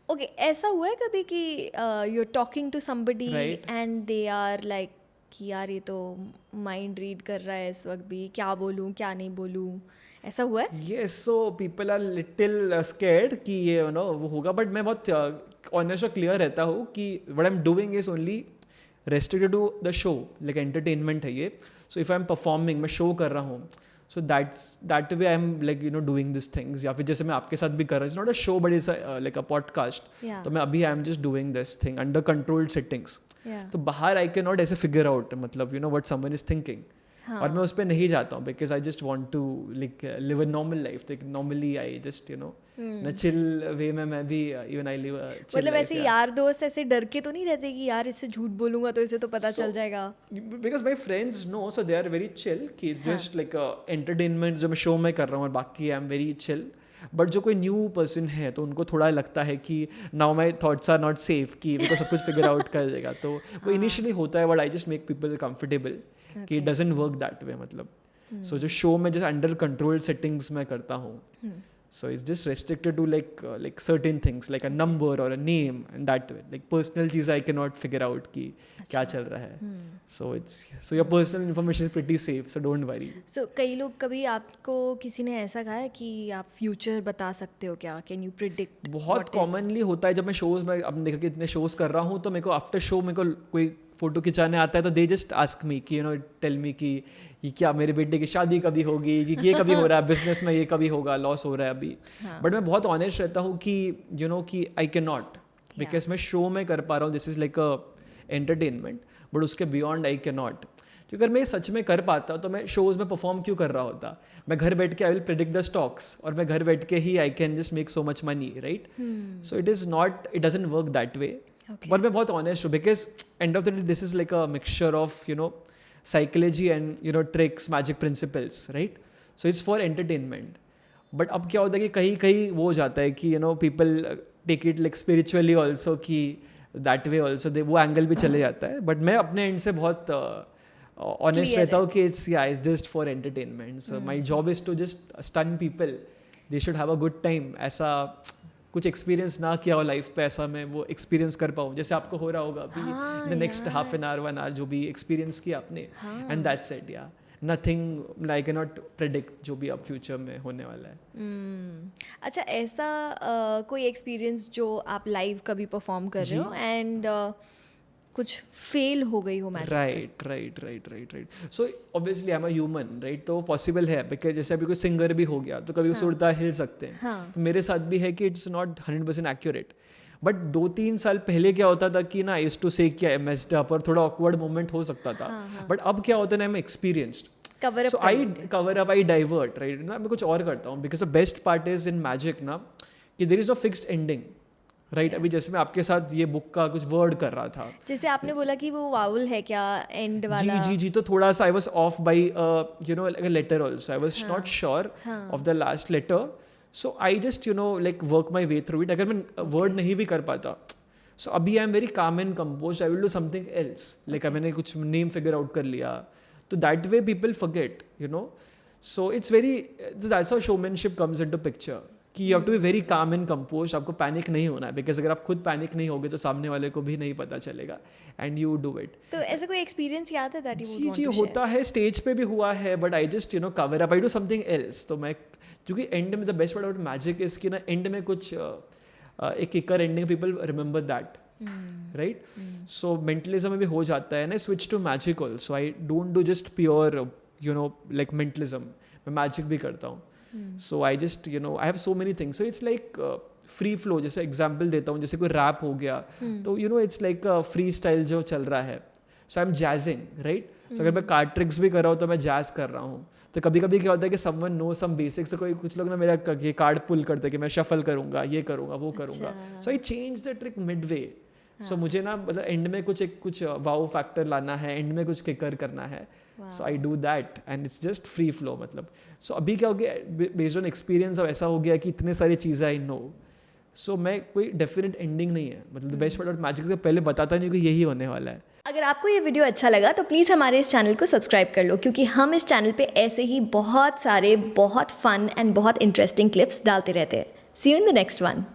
Okay, ऐसा हुआ है कभी कि you are talking to somebody Right. And they are like कि यार ये तो माइंड रीड कर रहा है इस वक्त भी, क्या बोलूँ क्या नहीं बोलूँ, ऐसा हुआ है? Yes, so people are little scared कि ये वो होगा, बट मैं बहुत ऑनेस्ट और क्लियर रहता हूँ कि what I'm doing is only restricted to the show, like entertainment है ये. So if I'm performing, मैं show कर रहा हूँ, so that way I'm like doing these things. या फिर जैसे मैं आपके साथ भी कर रहा हूँ, it's not a show but it's like a podcast. Yeah. तो मैं अभी I'm just doing this thing under controlled settings. Yeah. तो बाहर I cannot ऐसे figure out मतलब what someone is thinking. हाँ. और मैं उस पर नहीं जाता हूँ because I just want to like live a normal life. तो नॉर्मली आई जस्ट ना चिल वे में मैं भी इवन आई लिव मतलब ऐसे यार दोस्त ऐसे डर के तो नहीं रहते कि यार इससे झूठ बोलूंगा तो इसे तो पता चल जाएगा? Because my friends know, so they are very chill कि इट्स जस्ट लाइक एंटरटेनमेंट जो मैं शो में कर रहा हूँ और बाकी I am very chill. But जो कोई न्यू पर्सन है तो उनको थोड़ा लगता है कि now my thoughts are not safe, कि वो सब कुछ फिगर आउट कर देगा. तो वो इनिशियली होता है, but I just make people comfortable कि it doesn't work that way. मतलब सो जो शो में जैसे अंडर कंट्रोल सेटिंग्स में करता हूँ, so it's just restricted to like certain things like a number or a name and that way, like personal cheese I cannot figure out कि क्या चल रहा है. So your personal information is pretty safe, so don't worry. So कई लोग, कभी आपको किसी ने ऐसा कहा है कि आप फ्यूचर बता सकते हो क्या? Can you predict? बहुत कॉमनली होता है जब मैं शोज में, अब देखा कि इतने शोज कर रहा हूँ, तो मेरे को आफ्टर शो मेरे को कोई फोटो खिंचाने आता है तो दे जस्ट आस्क मी कि टेल मी कि ये क्या मेरे बेटे की शादी कभी होगी, कि ये कभी हो रहा है बिजनेस में, ये कभी होगा, लॉस हो रहा है अभी. बट मैं बहुत ऑनेस्ट रहता हूँ कि कि आई कैन नॉट, बिकॉज मैं शो में कर पा रहा हूँ, this is like a entertainment, but उसके बियॉन्ड आई कैन नॉट. क्योंकि अगर मैं सच में कर पाता तो मैं शोज में परफॉर्म क्यों कर रहा होता? मैं घर बैठ के I will predict the stocks, और मैं घर बैठ के ही I can just make so much money, right? So it is not, it doesn't work that way. But मैं बहुत ऑनेस्ट हूँ because end of the day this is like a mixture of psychology and tricks, magic principles, right? So it's for entertainment. But अब क्या होता है कि कहीं कहीं वो हो जाता है कि people take it like spiritually also, कि that way also वो एंगल भी चले जाता है. बट मैं अपने एंड से बहुत ऑनेस्ट रहता हूँ कि it's just for entertainment. So my job is to just stun people. They should have a good time. ऐसा कुछ एक्सपीरियंस ना किया हो लाइफ पे, ऐसा मैं वो एक्सपीरियंस कर पाऊँ जैसे आपको हो रहा होगा अभी the next half an hour 1 hour जो भी एक्सपीरियंस किया आपने. And that's it. या nothing I can not predict जो भी अब फ्यूचर में होने वाला है. अच्छा, ऐसा कोई एक्सपीरियंस जो आप लाइव कभी परफॉर्म कर रहे हो एंड कुछ फेल हो गई हो magic? Right. So obviously I am a human, right? तो पॉसिबल है बिकॉज जैसे अभी कोई सिंगर भी हो गया तो कभी उसे उड़ता हिल सकते हैं. तो मेरे साथ भी है कि इट्स नॉट 100% एक्यूरेट. बट 2-3 साल पहले क्या होता था कि ना आई यूज्ड टू से क्या मेस्ड अप, और थोड़ा ऑकवर्ड मोमेंट हो सकता था. बट अब क्या होता है ना, I am experienced, so I cover up, I divert, right ना. मैं कुछ और करता हूँ because the best part is in magic ना कि there is no fixed ending, right? अभी जैसे मैं आपके साथ ये बुक का कुछ वर्ड कर रहा था, जैसे आपने बोला कि वो वाउल है क्या एंड वाला? जी. तो थोड़ा सा I was off by like a letter also. I was not sure of the last letter, so I just like work my way through it. अगर मैं वर्ड नहीं भी कर पाता, सो अभी I am very calm and composed. I will do something else, like मैंने कुछ name figure out कर लिया, तो that way people forget, so it's very, that's how showmanship comes into picture, कि you have to be very calm and compose. आपको panic नहीं होना है, बिकॉज अगर आप खुद पैनिक नहीं होगे तो सामने वाले को भी नहीं पता चलेगा, एंड यू डू इट. तो ऐसा कोई एक्सपीरियंस याद है that you would want to share? होता है, स्टेज पे भी हुआ है, but I just cover up, I do something else. तो मैं, क्योंकि एंड में the best part about magic is कि ना एंड में कुछ एक kicker ending, people remember that, right? So mentalism में भी हो जाता है ना. Switch to magic also. I don't do just pure like mentalism, मैं मैजिक भी करता हूँ. So I just I have so many things, so it's like free flow. जैसे एग्जाम्पल देता हूँ, जैसे कोई रैप हो गया तो it's like फ्री स्टाइल जो चल रहा है. So I'm jazzing, right? So अगर मैं कार्ड ट्रिक्स भी कर रहा हूँ तो मैं जैज कर रहा हूँ. तो कभी कभी क्या होता है कि someone knows some basics, तो कोई कुछ लोग ना मेरा ये कार्ड पुल करते हैं कि मैं शफल करूँगा, ये करूँगा, वो करूँगा. So I change the trick midway. सो मुझे ना मतलब एंड में कुछ वाओ फैक्टर लाना है, एंड में कुछ किकर करना है. So I do that and it's just free flow. मतलब सो अभी क्या हो गया, बेस्ड ऑन एक्सपीरियंस अब ऐसा हो गया कि इतने सारी चीज़ें आई नो, सो मैं कोई डेफिनेट एंडिंग नहीं है. मतलब the best part of magic से पहले बताता नहीं कि यही होने वाला है. अगर आपको ये वीडियो अच्छा लगा तो प्लीज़ हमारे इस चैनल को सब्सक्राइब कर लो, क्योंकि हम इस चैनल पे ऐसे ही बहुत सारे बहुत फन एंड बहुत इंटरेस्टिंग क्लिप्स डालते रहते हैं. See you in the next one.